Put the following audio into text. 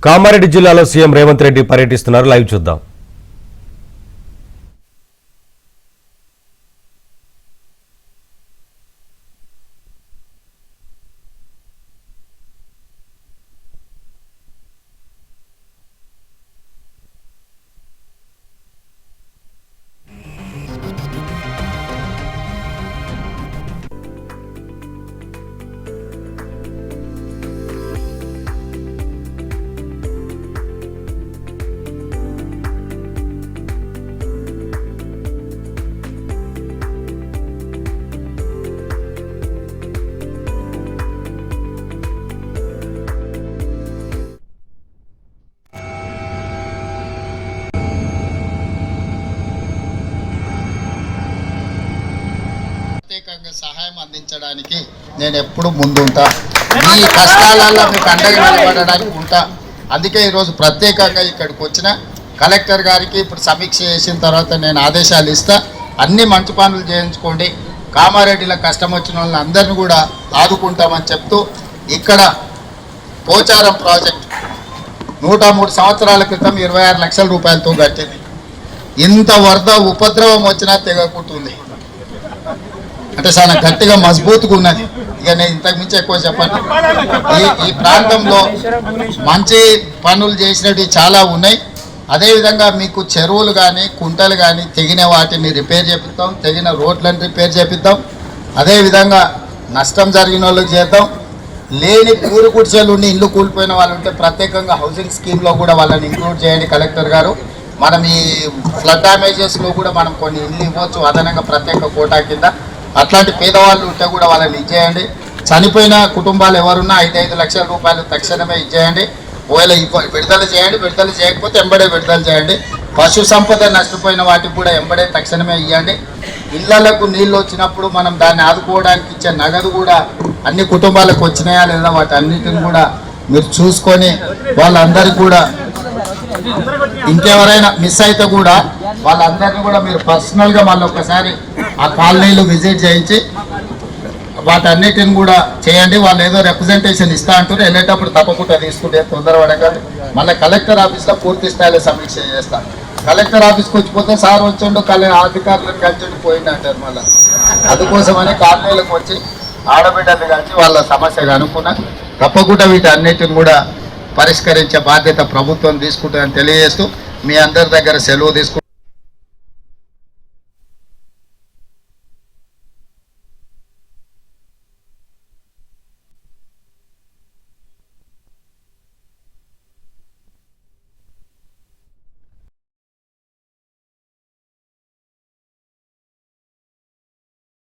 కామారెడ్డి జిల్లాలో సీఎం రేవంత్ రెడ్డి పర్యటిస్తున్నారు. లైవ్ చూద్దాం. ప్రత్యేకంగా సహాయం అందించడానికి నేను ఎప్పుడు ముందుంటా. ఈ కష్టాలలో మీకు అండగా నిలబడడానికి ఉంటా. అందుకే ఈరోజు ప్రత్యేకంగా ఇక్కడికి వచ్చిన కలెక్టర్ గారికి ఇప్పుడు సమీక్ష చేసిన తర్వాత నేను ఆదేశాలు ఇస్తా. అన్ని మంచి పనులు చేయించుకోండి, కామారెడ్డిలో కష్టం వచ్చిన వాళ్ళని అందరిని కూడా ఆదుకుంటామని చెప్తూ, ఇక్కడ పోచారం ప్రాజెక్ట్ 103 సంవత్సరాల క్రితం 26 లక్షల రూపాయలతో కట్టింది. ఇంత వరద ఉపద్రవం వచ్చినా తెగకుంటుంది, అంటే చాలా గట్టిగా మజబూతుగా ఉన్నది. ఇక నేను ఇంతకు మించి ఎక్కువ చెప్పాను. ఈ ప్రాంతంలో మంచి పనులు చేసినవి చాలా ఉన్నాయి. అదేవిధంగా మీకు చెరువులు కానీ కుంటలు కానీ తెగిన వాటిని రిపేర్ చేపిస్తాం, తెగిన రోడ్లను రిపేర్ చేపిద్దాం. అదేవిధంగా నష్టం జరిగిన వాళ్ళకి చేద్దాం. లేని పూరు గుడిసెలు ఉండి ఇల్లు కూలిపోయిన వాళ్ళు ఉంటే ప్రత్యేకంగా హౌసింగ్ స్కీమ్లో కూడా వాళ్ళని ఇంక్లూడ్ చేయండి కలెక్టర్ గారు. మనం ఈ ఫ్లడ్ డ్యామేజెస్లో కూడా మనం కొన్ని ఇల్లు ఇవ్వచ్చు అదనంగా ప్రత్యేక కోటా కింద. అట్లాంటి పేదవాళ్ళు ఉంటే కూడా వాళ్ళని ఇచ్చేయండి. చనిపోయిన కుటుంబాలు ఎవరున్నా 5-5 లక్షల రూపాయలు తక్షణమే ఇచ్చేయండి. ఒకవేళ విడుదల చేయండి, విడుదల చేయకపోతే ఎంబడే విడుదల చేయండి. పశు సంపద నష్టపోయిన వాటికి కూడా ఎంబడే తక్షణమే ఇవ్వండి. ఇళ్లకు నీళ్ళు వచ్చినప్పుడు మనం దాన్ని ఆదుకోవడానికి ఇచ్చే నగదు కూడా అన్ని కుటుంబాలకు వచ్చినాయా లేదా వాటి అన్నిటిని కూడా మీరు చూసుకొని వాళ్ళందరికీ కూడా, ఇంకెవరైనా మిస్ అయితే కూడా వాళ్ళందరినీ కూడా మీరు పర్సనల్గా మళ్ళీ ఒకసారి ఆ కాలనీలు విజిట్ చేయించి వాటన్నిటిని కూడా చేయండి. వాళ్ళు ఏదో రిప్రజెంటేషన్ ఇస్తా అంటారు, వెళ్ళేటప్పుడు తప్పకుండా తీసుకుంటే తొందరపడగానే మళ్ళీ కలెక్టర్ ఆఫీస్లో పూర్తి స్థాయిలో సమీక్ష చేస్తాను. కలెక్టర్ ఆఫీస్కి వచ్చిపోతే సార్ వచ్చిండు అధికారులను కలిసి పోయింది అంటారు. మళ్ళీ అందుకోసమని కాలనీలకు వచ్చి ఆడబిడ్డలు కలిసి వాళ్ళ సమస్య కనుక్కున్నా తప్పకుండా వీటన్నిటిని కూడా పరిష్కరించే బాధ్యత ప్రభుత్వం తీసుకుంటుందని తెలియజేస్తూ మీ అందరి దగ్గర సెలవు తీసుకుంటాం.